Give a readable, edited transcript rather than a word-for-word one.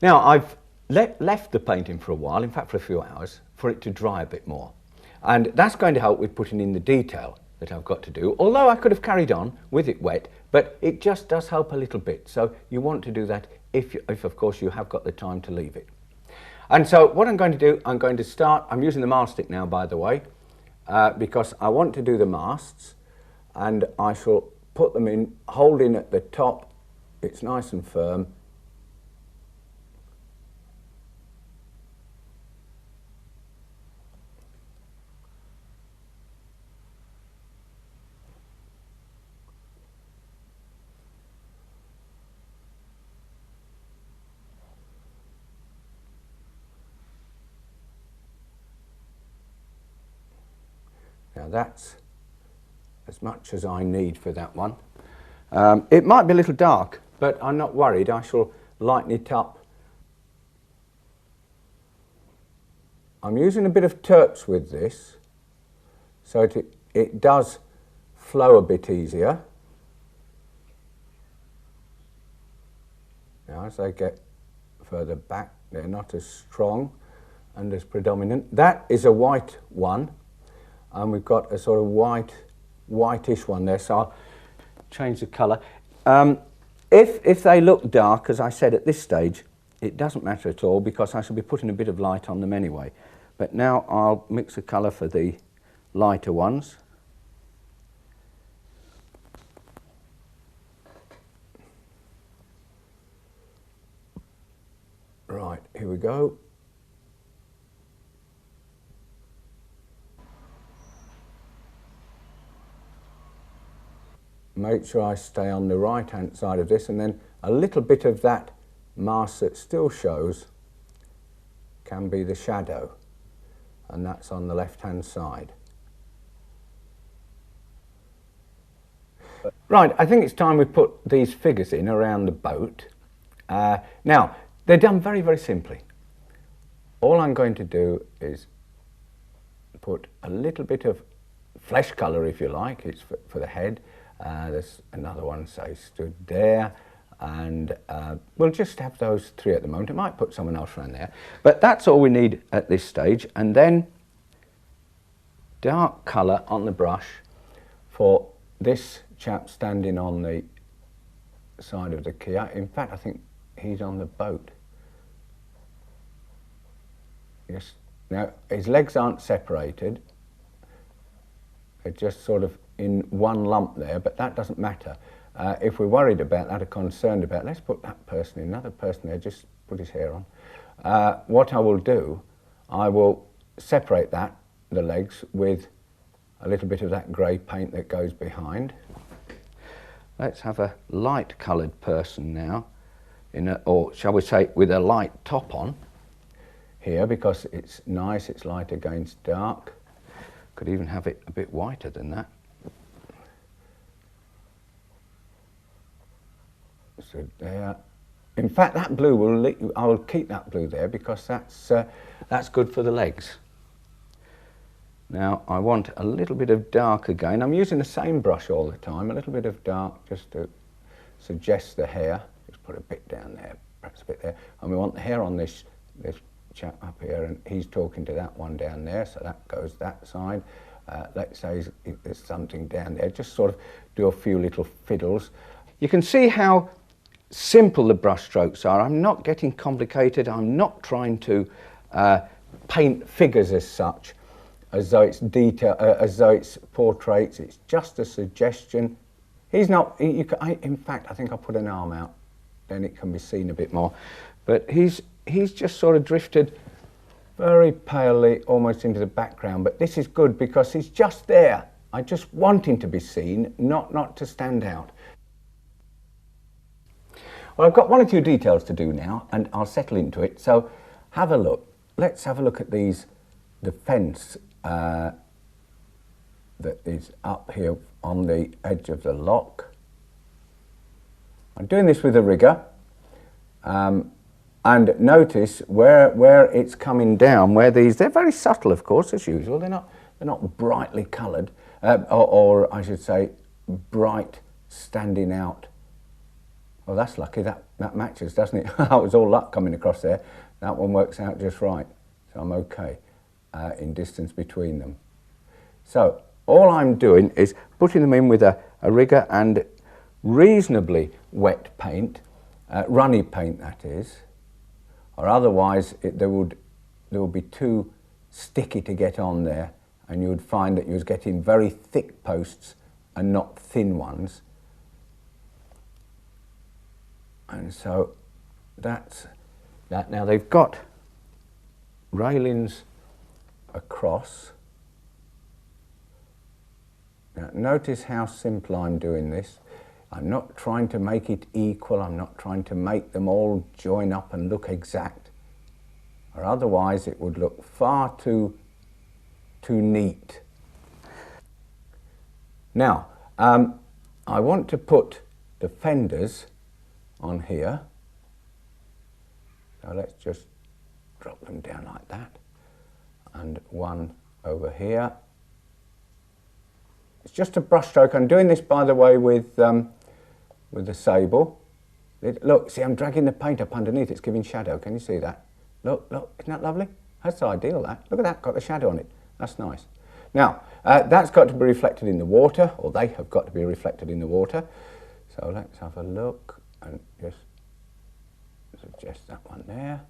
Now I've left the painting for a while, in fact for a few hours, for it to dry a bit more. And that's going to help with putting in the detail that I've got to do, although I could have carried on with it wet, but it just does help a little bit. So you want to do that if of course you have got the time to leave it. And so what I'm going to do, I'm using the mast stick now, by the way, because I want to do the masts, and I shall put them in, holding at the top, it's nice and firm. Now that's as much as I need for that one. It might be a little dark, but I'm not worried. I shall lighten it up. I'm using a bit of terps with this, so it does flow a bit easier. Now as they get further back, they're not as strong and as predominant. That is a white one. And we've got a sort of whitish one there, so I'll change the colour. If they look dark, as I said at this stage, it doesn't matter at all because I shall be putting a bit of light on them anyway. But now I'll mix a colour for the lighter ones. Right, here we go. Make sure I stay on the right hand side of this, and then a little bit of that mask that still shows can be the shadow, and that's on the left hand side. Right, I think it's time we put these figures in around the boat. Now they're done very, very simply. All I'm going to do is put a little bit of flesh colour, if you like. It's for the head. There's another one, say, stood there, and we'll just have those three at the moment. I might put someone else around there, but that's all we need at this stage. And then dark colour on the brush for this chap standing on the side of the quay. In fact, I think he's on the boat. Yes. Now, his legs aren't separated. They're just sort of in one lump there, but that doesn't matter. If we're worried about that or concerned about, let's put that person in, another person there, just put his hair on. What I will do, I will separate the legs with a little bit of that grey paint that goes behind. Let's have a light coloured person now, or shall we say with a light top on here, because it's nice, it's light against dark. Could even have it a bit whiter than that. So there. In fact, that blue I will keep that blue there because that's good for the legs. Now I want a little bit of dark again. I'm using the same brush all the time. A little bit of dark just to suggest the hair. Just put a bit down there, perhaps a bit there. And we want the hair on this chap up here, and he's talking to that one down there, so that goes that side. Let's say there's something down there. Just sort of do a few little fiddles. You can see how simple the brush strokes are. I'm not getting complicated. I'm not trying to paint figures as such, as though it's detail, as though it's portraits. It's just a suggestion. He's not. In fact, I think I'll put an arm out, then it can be seen a bit more. But he's just sort of drifted very palely almost into the background. But this is good because he's just there. I just want him to be seen, not to stand out. Well, I've got one or two details to do now, and I'll settle into it. So have a look. Let's have a look at the fence that is up here on the edge of the lock. I'm doing this with a rigger, and notice where it's coming down, where they're very subtle, of course, as usual. They're not brightly coloured, or I should say bright, standing out Well, that's lucky, that matches, doesn't it? That was all luck coming across there. That one works out just right, so I'm okay in distance between them. So all I'm doing is putting them in with a rigger and reasonably wet paint, runny paint that is, or otherwise they would be too sticky to get on there, and you would find that you was getting very thick posts and not thin ones. And so that's that. Now they've got railings across. Now notice how simple I'm doing this. I'm not trying to make it equal, I'm not trying to make them all join up and look exact, or otherwise it would look far too neat. Now, I want to put the fenders on here, so let's just drop them down like that, and one over here. It's just a brush stroke. I'm doing this, by the way, with the sable. Look, see, I'm dragging the paint up underneath. It's giving shadow. Can you see that? Look, isn't that lovely? That's ideal, that. Look at that, got the shadow on it. That's nice. Now, that's got to be reflected in the water, or they have got to be reflected in the water. So let's have a look and just suggest that one there.